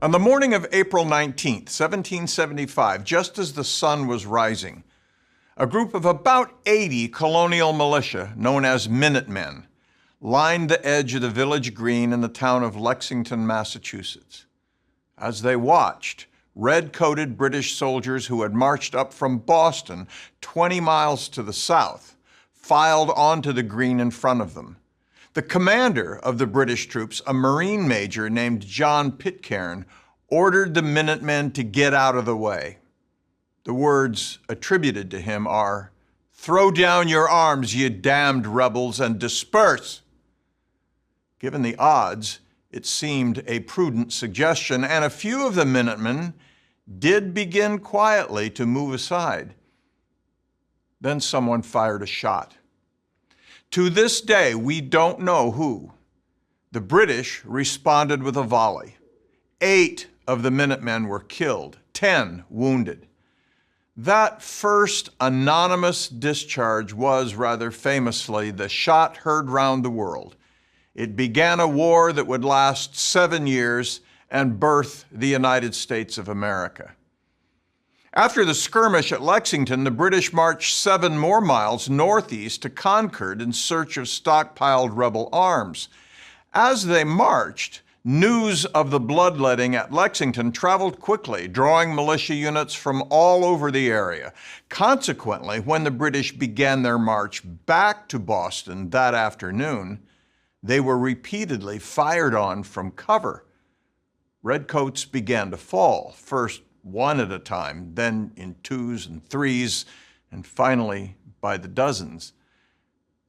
On the morning of April 19th, 1775, just as the sun was rising, a group of about 80 colonial militia, known as Minutemen, lined the edge of the village green in the town of Lexington, Massachusetts. As they watched, red-coated British soldiers who had marched up from Boston 20 miles to the south filed onto the green in front of them. The commander of the British troops, a Marine major named John Pitcairn, ordered the Minutemen to get out of the way. The words attributed to him are, "Throw down your arms, ye damned rebels, and disperse." Given the odds, it seemed a prudent suggestion, and a few of the Minutemen did begin quietly to move aside. Then someone fired a shot. To this day, we don't know who. The British responded with a volley. 8 of the Minutemen were killed, 10 wounded. That first anonymous discharge was, rather famously, the shot heard round the world. It began a war that would last 7 years and birth the United States of America. After the skirmish at Lexington, the British marched 7 more miles northeast to Concord in search of stockpiled rebel arms. As they marched, news of the bloodletting at Lexington traveled quickly, drawing militia units from all over the area. Consequently, when the British began their march back to Boston that afternoon, they were repeatedly fired on from cover. Redcoats began to fall, first one at a time, then in 2s and 3s, and finally by the dozens.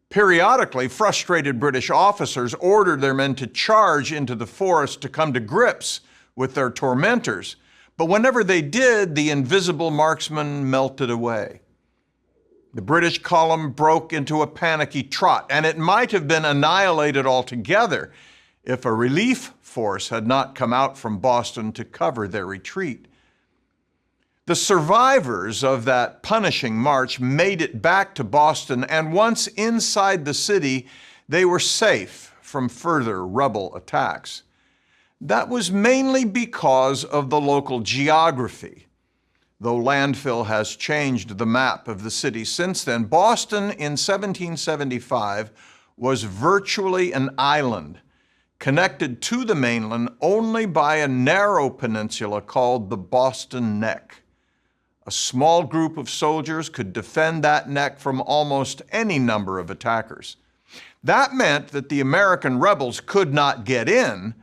Periodically, frustrated British officers ordered their men to charge into the forest to come to grips with their tormentors, but whenever they did, the invisible marksmen melted away. The British column broke into a panicky trot, and it might have been annihilated altogether if a relief force had not come out from Boston to cover their retreat. The survivors of that punishing march made it back to Boston, and once inside the city, they were safe from further rebel attacks. That was mainly because of the local geography. Though landfill has changed the map of the city since then, Boston in 1775 was virtually an island, connected to the mainland only by a narrow peninsula called the Boston Neck. A small group of soldiers could defend that neck from almost any number of attackers. That meant that the American rebels could not get in,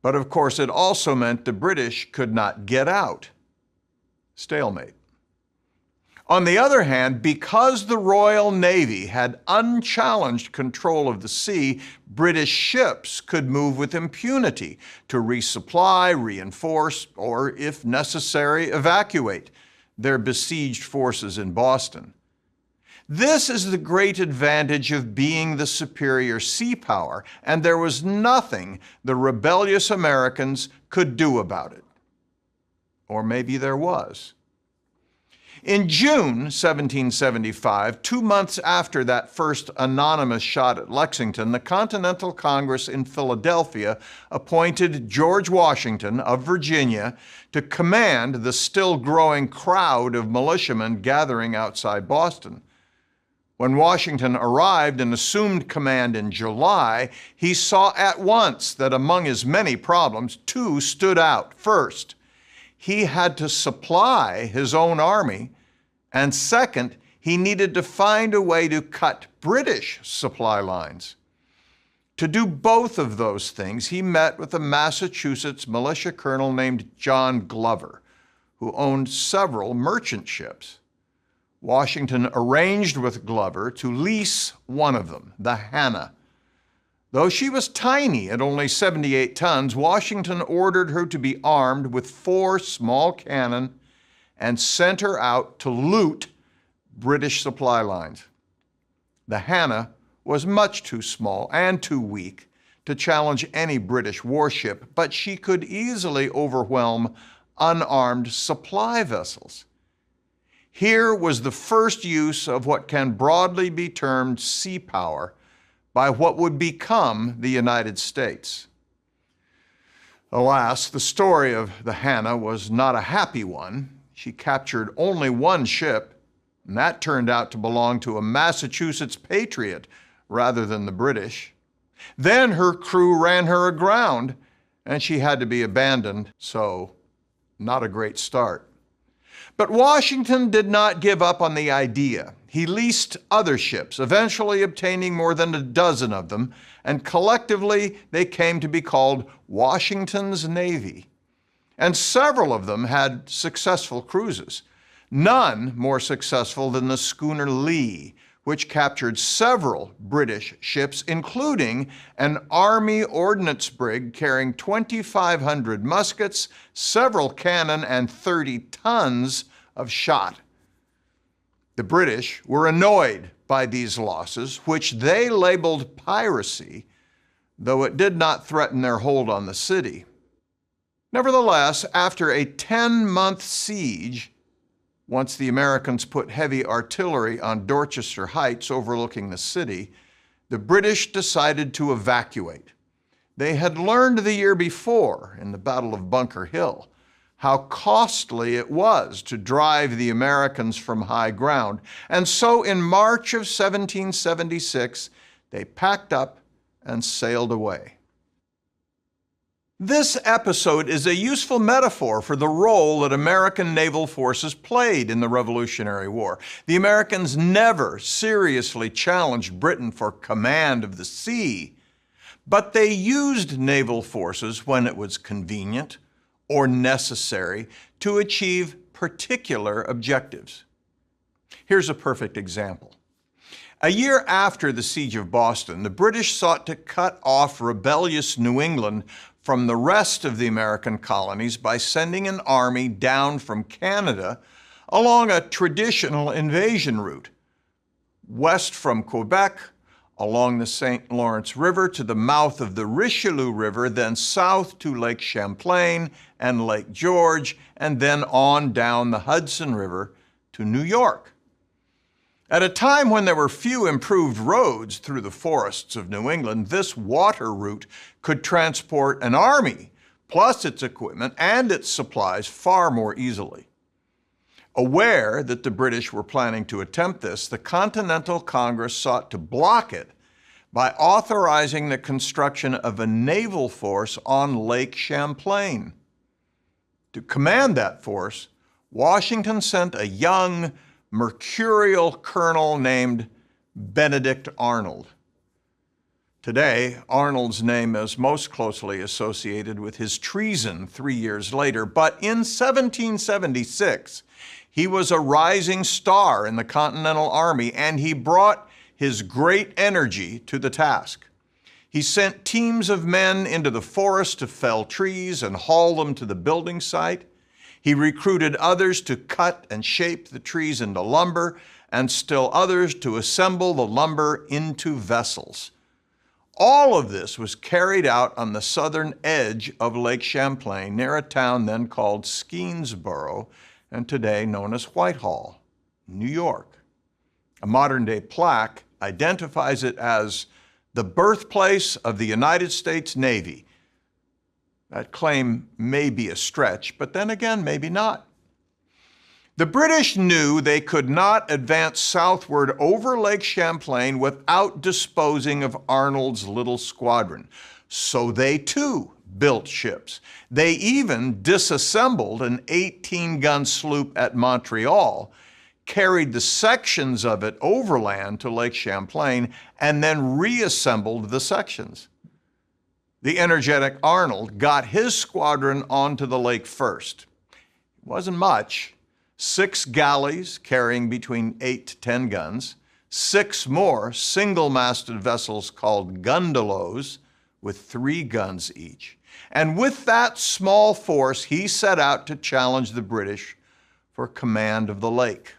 but of course it also meant the British could not get out. Stalemate. On the other hand, because the Royal Navy had unchallenged control of the sea, British ships could move with impunity to resupply, reinforce, or, if necessary, evacuate their besieged forces in Boston. This is the great advantage of being the superior sea power, and there was nothing the rebellious Americans could do about it. Or maybe there was. In June 1775, 2 months after that first anonymous shot at Lexington, the Continental Congress in Philadelphia appointed George Washington of Virginia to command the still growing crowd of militiamen gathering outside Boston. When Washington arrived and assumed command in July, he saw at once that among his many problems, 2 stood out. First, he had to supply his own army, and second, he needed to find a way to cut British supply lines. To do both of those things, he met with a Massachusetts militia colonel named John Glover, who owned several merchant ships. Washington arranged with Glover to lease one of them, the Hannah. Though she was tiny at only 78 tons, Washington ordered her to be armed with 4 small cannon and sent her out to loot British supply lines. The Hannah was much too small and too weak to challenge any British warship, but she could easily overwhelm unarmed supply vessels. Here was the first use of what can broadly be termed sea power by what would become the United States. Alas, the story of the Hannah was not a happy one. She captured only one ship, and that turned out to belong to a Massachusetts patriot rather than the British. Then her crew ran her aground, and she had to be abandoned, so not a great start. But Washington did not give up on the idea. He leased other ships, eventually obtaining more than a dozen of them, and collectively they came to be called Washington's Navy. And several of them had successful cruises, none more successful than the schooner Lee, which captured several British ships, including an Army ordnance brig carrying 2,500 muskets, several cannon, and 30 tons of shot. The British were annoyed by these losses, which they labeled piracy, though it did not threaten their hold on the city. Nevertheless, after a 10-month siege, once the Americans put heavy artillery on Dorchester Heights overlooking the city, the British decided to evacuate. They had learned the year before, in the Battle of Bunker Hill, how costly it was to drive the Americans from high ground. And so in March of 1776, they packed up and sailed away. This episode is a useful metaphor for the role that American naval forces played in the Revolutionary War. The Americans never seriously challenged Britain for command of the sea, but they used naval forces when it was convenient or necessary to achieve particular objectives. Here's a perfect example. A year after the Siege of Boston, the British sought to cut off rebellious New England from the rest of the American colonies by sending an army down from Canada along a traditional invasion route, west from Quebec, along the St. Lawrence River to the mouth of the Richelieu River, then south to Lake Champlain and Lake George, and then on down the Hudson River to New York. At a time when there were few improved roads through the forests of New England, this water route could transport an army, plus its equipment and its supplies, far more easily. Aware that the British were planning to attempt this, the Continental Congress sought to block it by authorizing the construction of a naval force on Lake Champlain. To command that force, Washington sent a young, mercurial colonel named Benedict Arnold. Today, Arnold's name is most closely associated with his treason 3 years later, but in 1776, he was a rising star in the Continental Army, and he brought his great energy to the task. He sent teams of men into the forest to fell trees and haul them to the building site. He recruited others to cut and shape the trees into lumber, and still others to assemble the lumber into vessels. All of this was carried out on the southern edge of Lake Champlain, near a town then called Skenesboro, and today known as Whitehall, New York. A modern-day plaque identifies it as the birthplace of the United States Navy. That claim may be a stretch, but then again, maybe not. The British knew they could not advance southward over Lake Champlain without disposing of Arnold's little squadron. So they too built ships. They even disassembled an 18-gun sloop at Montreal, carried the sections of it overland to Lake Champlain, and then reassembled the sections. The energetic Arnold got his squadron onto the lake first. It wasn't much. 6 galleys carrying between 8 to 10 guns, 6 more single-masted vessels called gundelows with 3 guns each. And with that small force, he set out to challenge the British for command of the lake.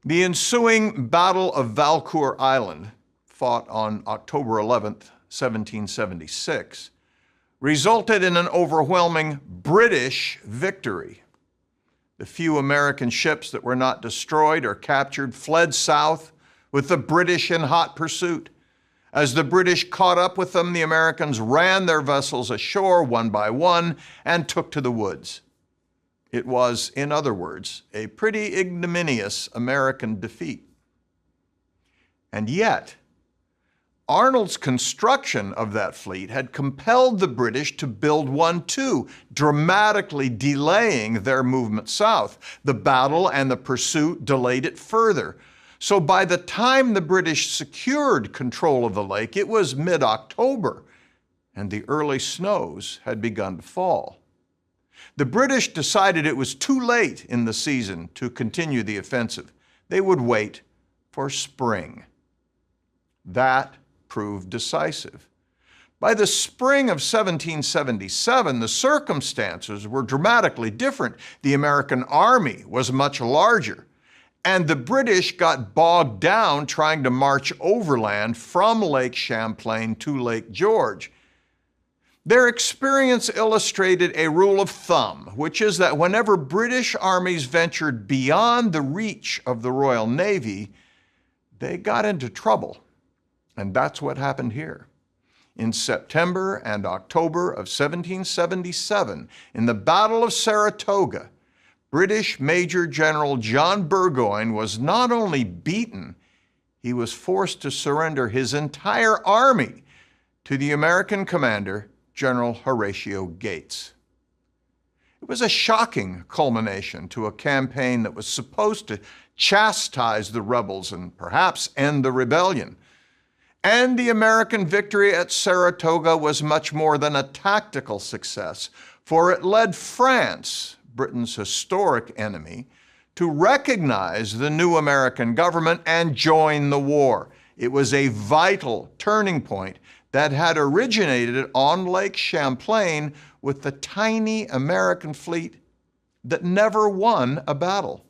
The ensuing Battle of Valcour Island, fought on October 11th, 1776, resulted in an overwhelming British victory. The few American ships that were not destroyed or captured fled south with the British in hot pursuit. As the British caught up with them, the Americans ran their vessels ashore one by one and took to the woods. It was, in other words, a pretty ignominious American defeat. And yet, Arnold's construction of that fleet had compelled the British to build one too, dramatically delaying their movement south. The battle and the pursuit delayed it further. So by the time the British secured control of the lake, it was mid-October, and the early snows had begun to fall. The British decided it was too late in the season to continue the offensive. They would wait for spring. That proved decisive. By the spring of 1777, the circumstances were dramatically different. The American army was much larger, and the British got bogged down trying to march overland from Lake Champlain to Lake George. Their experience illustrated a rule of thumb, which is that whenever British armies ventured beyond the reach of the Royal Navy, they got into trouble. And that's what happened here. In September and October of 1777, in the Battle of Saratoga, British Major General John Burgoyne was not only beaten, he was forced to surrender his entire army to the American commander, General Horatio Gates. It was a shocking culmination to a campaign that was supposed to chastise the rebels and perhaps end the rebellion. And the American victory at Saratoga was much more than a tactical success, for it led France, Britain's historic enemy, to recognize the new American government and join the war. It was a vital turning point that had originated on Lake Champlain with the tiny American fleet that never won a battle.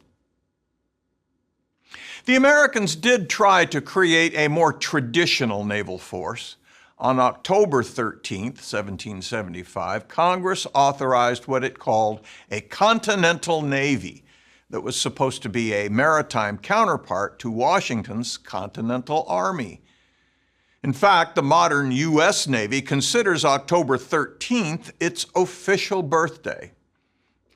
The Americans did try to create a more traditional naval force. On October 13, 1775, Congress authorized what it called a Continental Navy that was supposed to be a maritime counterpart to Washington's Continental Army. In fact, the modern U.S. Navy considers October 13th its official birthday.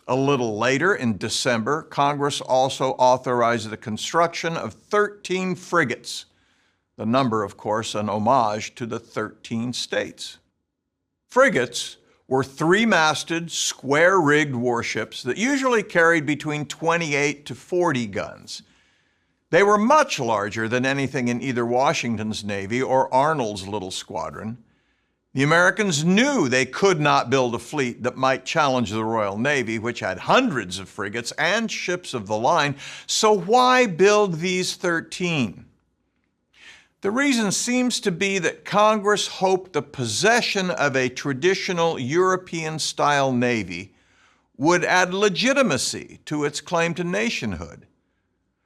A little later, in December, Congress also authorized the construction of 13 frigates. The number, of course, an homage to the 13 states. Frigates were three-masted, square-rigged warships that usually carried between 28 to 40 guns. They were much larger than anything in either Washington's Navy or Arnold's little squadron. The Americans knew they could not build a fleet that might challenge the Royal Navy, which had hundreds of frigates and ships of the line, so why build these 13? The reason seems to be that Congress hoped the possession of a traditional European-style navy would add legitimacy to its claim to nationhood.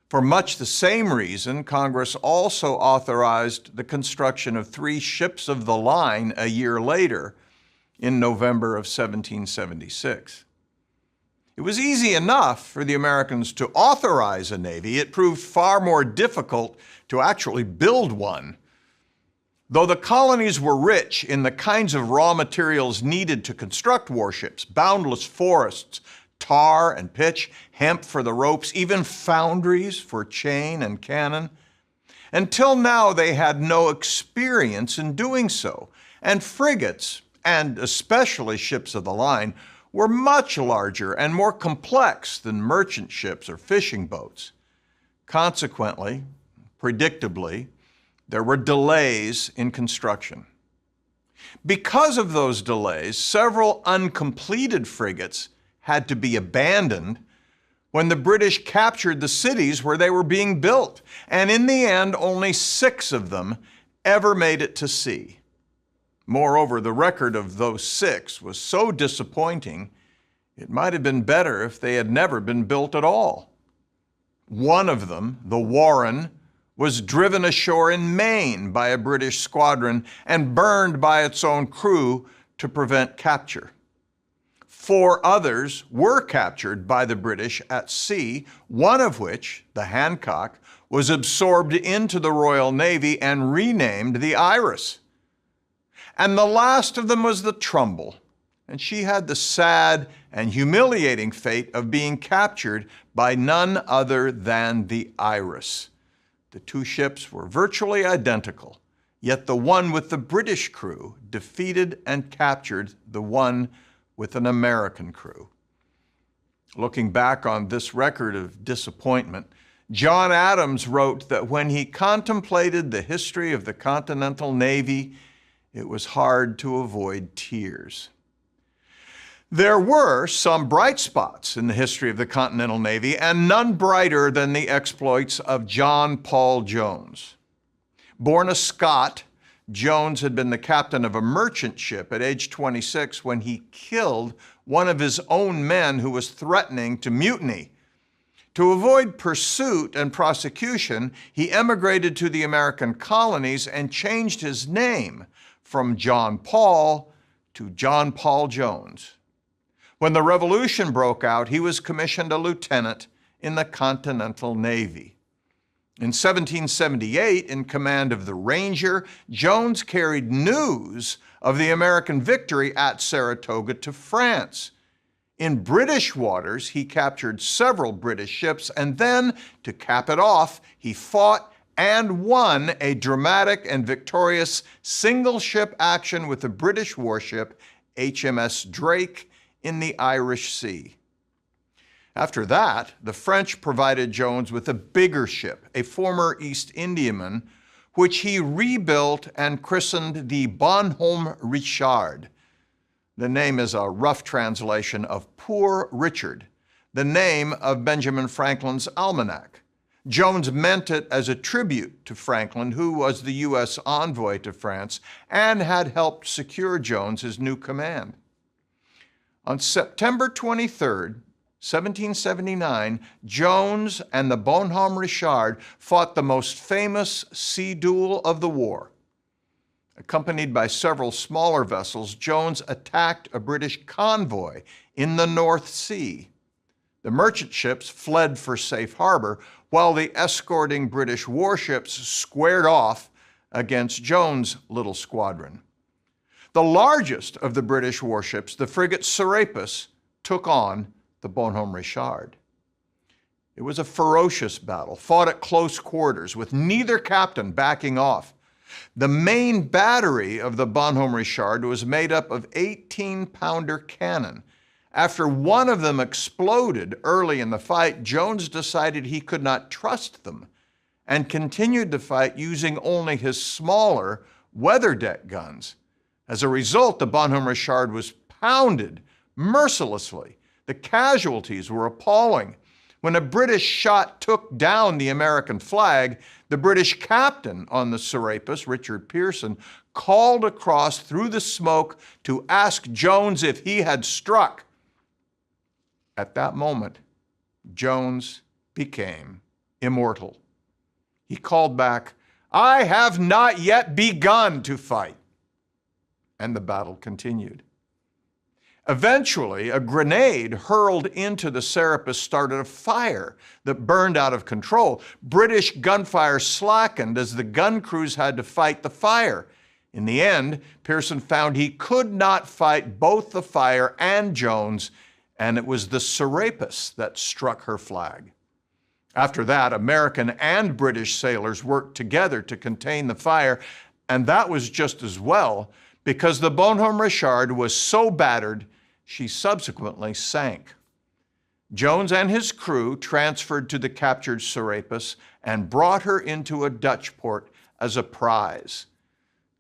For much the same reason, Congress also authorized the construction of 3 ships of the line a year later, in November of 1776. It was easy enough for the Americans to authorize a navy. It proved far more difficult to actually build one. Though the colonies were rich in the kinds of raw materials needed to construct warships, boundless forests, tar and pitch, hemp for the ropes, even foundries for chain and cannon. Until now, they had no experience in doing so, and frigates, and especially ships of the line, were much larger and more complex than merchant ships or fishing boats. Consequently, predictably, there were delays in construction. Because of those delays, several uncompleted frigates had to be abandoned when the British captured the cities where they were being built, and in the end, only 6 of them ever made it to sea. Moreover, the record of those 6 was so disappointing, it might have been better if they had never been built at all. One of them, the Warren, was driven ashore in Maine by a British squadron and burned by its own crew to prevent capture. 4 others were captured by the British at sea, one of which, the Hancock, was absorbed into the Royal Navy and renamed the Iris. And the last of them was the Trumbull, and she had the sad and humiliating fate of being captured by none other than the Iris. The two ships were virtually identical, yet the one with the British crew defeated and captured the one with an American crew. Looking back on this record of disappointment, John Adams wrote that when he contemplated the history of the Continental Navy, it was hard to avoid tears. There were some bright spots in the history of the Continental Navy, and none brighter than the exploits of John Paul Jones. Born a Scot, Jones had been the captain of a merchant ship at age 26 when he killed one of his own men who was threatening to mutiny. To avoid pursuit and prosecution, he emigrated to the American colonies and changed his name from John Paul to John Paul Jones. When the Revolution broke out, he was commissioned a lieutenant in the Continental Navy. In 1778, in command of the Ranger, Jones carried news of the American victory at Saratoga to France. In British waters, he captured several British ships, and then, to cap it off, he fought and won a dramatic and victorious single-ship action with the British warship HMS Drake in the Irish Sea. After that, the French provided Jones with a bigger ship, a former East Indiaman, which he rebuilt and christened the Bonhomme Richard. The name is a rough translation of Poor Richard, the name of Benjamin Franklin's almanac. Jones meant it as a tribute to Franklin, who was the U.S. envoy to France and had helped secure Jones his new command. On September 23rd, 1779, Jones and the Bonhomme Richard fought the most famous sea duel of the war. Accompanied by several smaller vessels, Jones attacked a British convoy in the North Sea. The merchant ships fled for safe harbor, while the escorting British warships squared off against Jones' little squadron. The largest of the British warships, the frigate Serapis, took on the Bonhomme Richard. It was a ferocious battle, fought at close quarters, with neither captain backing off. The main battery of the Bonhomme Richard was made up of 18-pounder cannon. After one of them exploded early in the fight, Jones decided he could not trust them and continued the fight using only his smaller weather deck guns. As a result, the Bonhomme Richard was pounded mercilessly. The casualties were appalling. When a British shot took down the American flag, the British captain on the Serapis, Richard Pearson, called across through the smoke to ask Jones if he had struck. At that moment, Jones became immortal. He called back, "I have not yet begun to fight." And the battle continued. Eventually, a grenade hurled into the Serapis started a fire that burned out of control. British gunfire slackened as the gun crews had to fight the fire. In the end, Pearson found he could not fight both the fire and Jones, and it was the Serapis that struck her flag. After that, American and British sailors worked together to contain the fire, and that was just as well, because the Bonhomme Richard was so battered, she subsequently sank. Jones and his crew transferred to the captured Serapis and brought her into a Dutch port as a prize.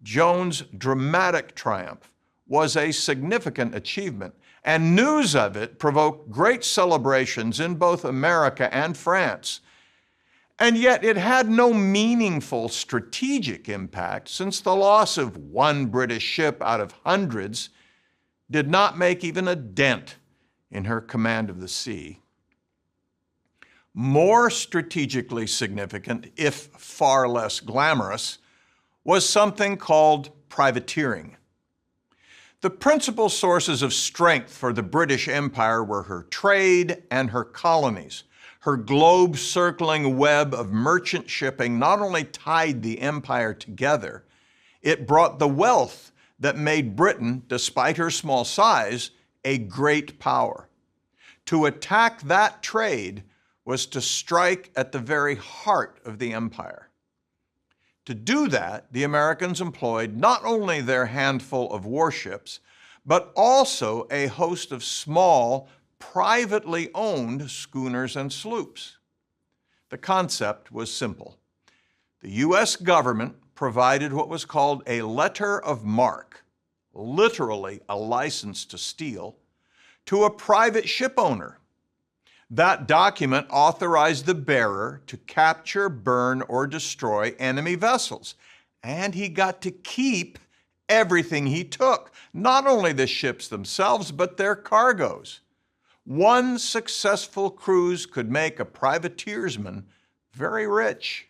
Jones' dramatic triumph was a significant achievement, and news of it provoked great celebrations in both America and France. And yet it had no meaningful strategic impact, since the loss of one British ship out of hundreds did not make even a dent in her command of the sea. More strategically significant, if far less glamorous, was something called privateering. The principal sources of strength for the British Empire were her trade and her colonies. Her globe-circling web of merchant shipping not only tied the empire together, it brought the wealth that made Britain, despite her small size, a great power. To attack that trade was to strike at the very heart of the empire. To do that, the Americans employed not only their handful of warships, but also a host of small, privately owned schooners and sloops. The concept was simple. The U.S. government provided what was called a letter of marque, literally a license to steal, to a private ship owner. That document authorized the bearer to capture, burn, or destroy enemy vessels, and he got to keep everything he took, not only the ships themselves, but their cargoes. One successful cruise could make a privateersman very rich.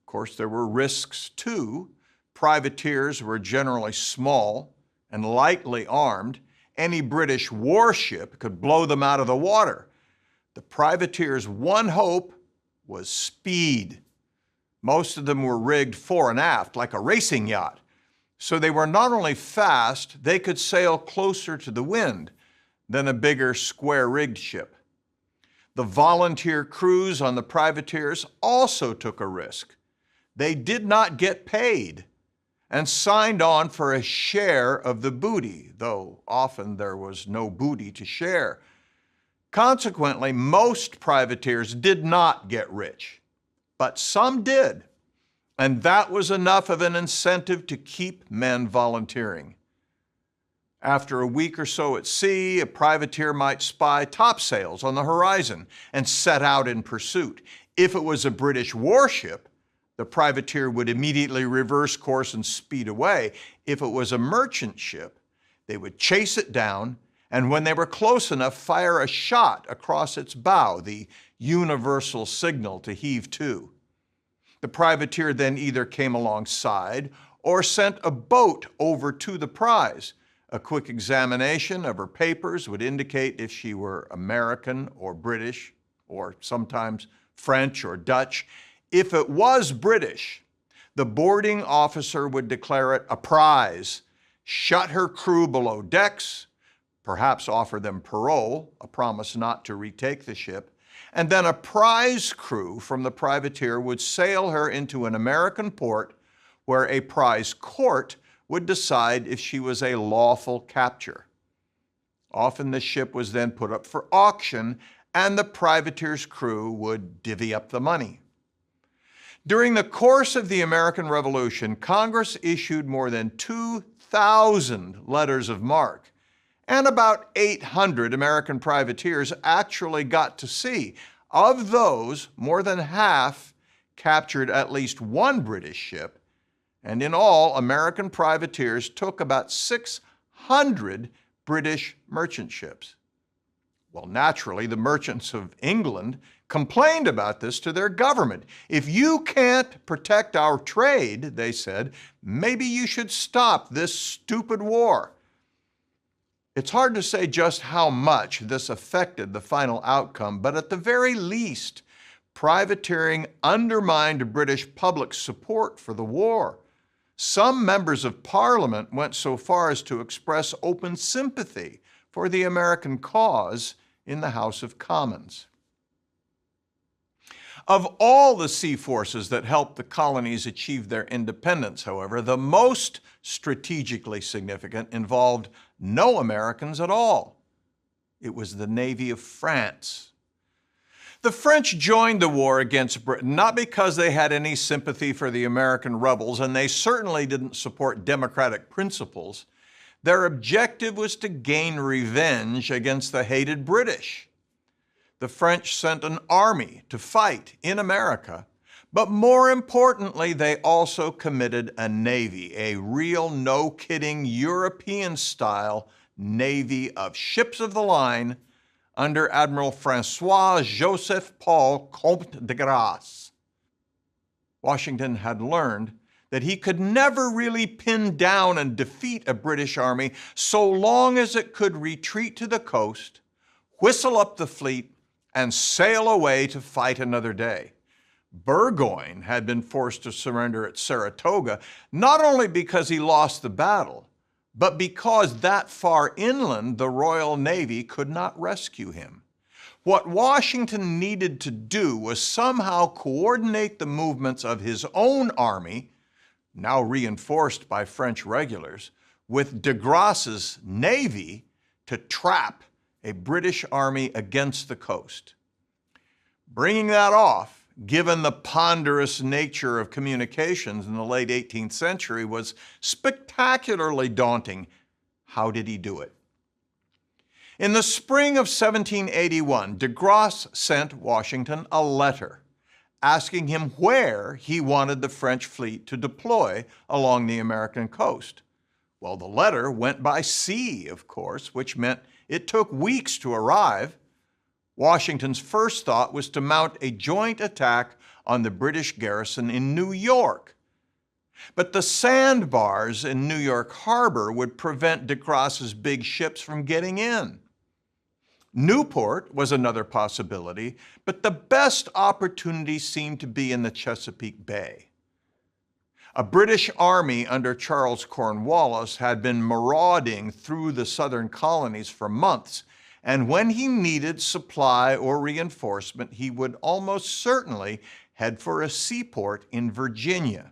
Of course, there were risks too. Privateers were generally small and lightly armed. Any British warship could blow them out of the water. The privateers' one hope was speed. Most of them were rigged fore and aft like a racing yacht. So they were not only fast, they could sail closer to the wind than a bigger square-rigged ship. The volunteer crews on the privateers also took a risk. They did not get paid and signed on for a share of the booty, though often there was no booty to share. Consequently, most privateers did not get rich, but some did, and that was enough of an incentive to keep men volunteering. After a week or so at sea, a privateer might spy topsails on the horizon and set out in pursuit. If it was a British warship, the privateer would immediately reverse course and speed away. If it was a merchant ship, they would chase it down, and when they were close enough, fire a shot across its bow, the universal signal to heave to. The privateer then either came alongside or sent a boat over to the prize. A quick examination of her papers would indicate if she were American or British, or sometimes French or Dutch. If it was British, the boarding officer would declare it a prize, shut her crew below decks, perhaps offer them parole, a promise not to retake the ship, and then a prize crew from the privateer would sail her into an American port where a prize court would decide if she was a lawful capture. Often the ship was then put up for auction and the privateer's crew would divvy up the money. During the course of the American Revolution, Congress issued more than 2,000 letters of marque, and about 800 American privateers actually got to sea. Of those, more than half captured at least one British ship, and in all, American privateers took about 600 British merchant ships. Well, naturally, the merchants of England complained about this to their government. If you can't protect our trade, they said, maybe you should stop this stupid war. It's hard to say just how much this affected the final outcome, but at the very least, privateering undermined British public support for the war. Some members of Parliament went so far as to express open sympathy for the American cause in the House of Commons. Of all the sea forces that helped the colonies achieve their independence, however, the most strategically significant involved no Americans at all. It was the Navy of France. The French joined the war against Britain not because they had any sympathy for the American rebels, and they certainly didn't support democratic principles. Their objective was to gain revenge against the hated British. The French sent an army to fight in America, but more importantly, they also committed a navy, a real no-kidding European-style navy of ships of the line under Admiral François-Joseph Paul Comte de Grasse. Washington had learned that he could never really pin down and defeat a British army so long as it could retreat to the coast, whistle up the fleet, and sail away to fight another day. Burgoyne had been forced to surrender at Saratoga, not only because he lost the battle, but because that far inland the Royal Navy could not rescue him. What Washington needed to do was somehow coordinate the movements of his own army, now reinforced by French regulars, with de Grasse's navy to trap a British army against the coast. Bringing that off, given the ponderous nature of communications in the late 18th century, was spectacularly daunting. How did he do it? In the spring of 1781, de Grasse sent Washington a letter asking him where he wanted the French fleet to deploy along the American coast. Well, the letter went by sea, of course, which meant it took weeks to arrive. Washington's first thought was to mount a joint attack on the British garrison in New York. But the sandbars in New York Harbor would prevent de Grasse's big ships from getting in. Newport was another possibility, but the best opportunity seemed to be in the Chesapeake Bay. A British army under Charles Cornwallis had been marauding through the southern colonies for months, and when he needed supply or reinforcement, he would almost certainly head for a seaport in Virginia.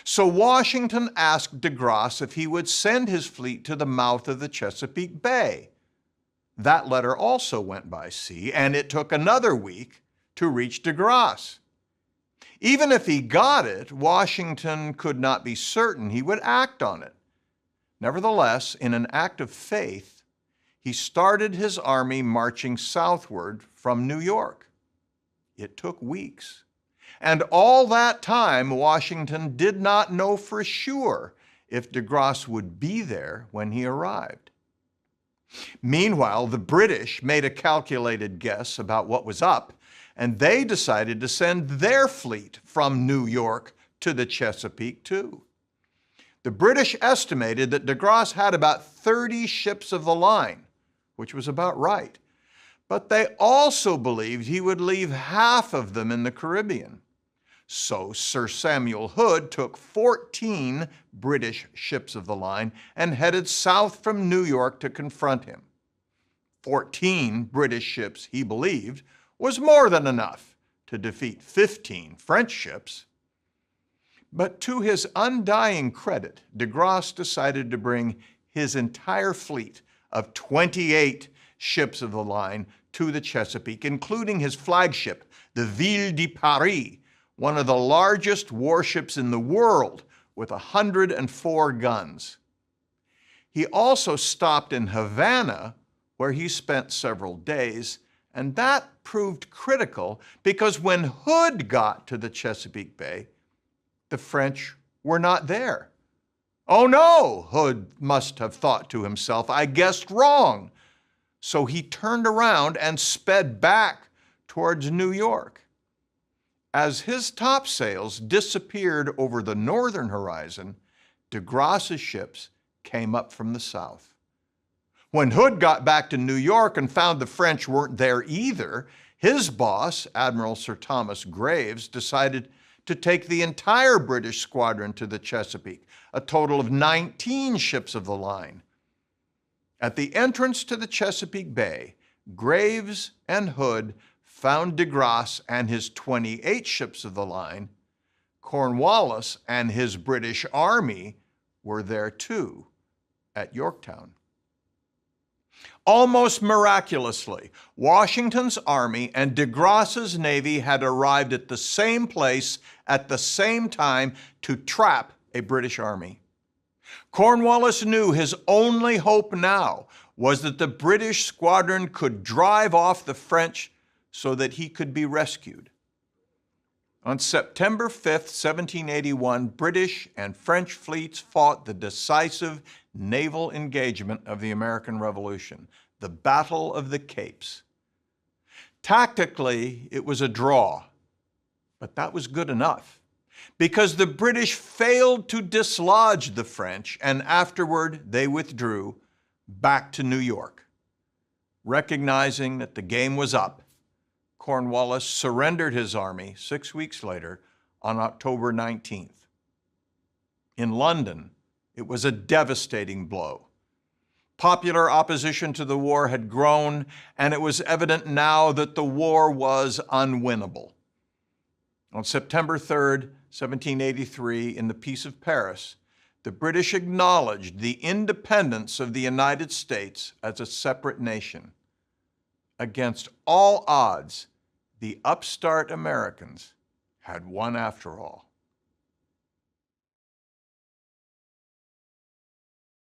So Washington asked de Grasse if he would send his fleet to the mouth of the Chesapeake Bay. That letter also went by sea, and it took another week to reach de Grasse. Even if he got it, Washington could not be certain he would act on it. Nevertheless, in an act of faith, he started his army marching southward from New York. It took weeks. And all that time, Washington did not know for sure if de Grasse would be there when he arrived. Meanwhile, the British made a calculated guess about what was up, and they decided to send their fleet from New York to the Chesapeake too. The British estimated that de Grasse had about 30 ships of the line, which was about right, but they also believed he would leave half of them in the Caribbean. So Sir Samuel Hood took 14 British ships of the line and headed south from New York to confront him. 14 British ships, he believed, was more than enough to defeat 15 French ships. But to his undying credit, de Grasse decided to bring his entire fleet of 28 ships of the line to the Chesapeake, including his flagship, the Ville de Paris, one of the largest warships in the world with 104 guns. He also stopped in Havana, where he spent several days, and that proved critical because when Hood got to the Chesapeake Bay, the French were not there. Oh no, Hood must have thought to himself, I guessed wrong. So he turned around and sped back towards New York. As his topsails disappeared over the northern horizon, de Grasse's ships came up from the south. When Hood got back to New York and found the French weren't there either, his boss, Admiral Sir Thomas Graves, decided to take the entire British squadron to the Chesapeake, a total of 19 ships of the line. At the entrance to the Chesapeake Bay, Graves and Hood found de Grasse and his 28 ships of the line. Cornwallis and his British army were there too, at Yorktown. Almost miraculously, Washington's army and de Grasse's navy had arrived at the same place at the same time to trap a British army. Cornwallis knew his only hope now was that the British squadron could drive off the French so that he could be rescued. On September 5th, 1781, British and French fleets fought the decisive naval engagement of the American Revolution, the Battle of the Capes. Tactically, it was a draw, but that was good enough because the British failed to dislodge the French, and afterward they withdrew back to New York, recognizing that the game was up Cornwallis surrendered his army 6 weeks later on October 19th. In London, it was a devastating blow. Popular opposition to the war had grown, and it was evident now that the war was unwinnable. On September 3rd, 1783, in the Peace of Paris, the British acknowledged the independence of the United States as a separate nation. Against all odds, the upstart Americans had won after all.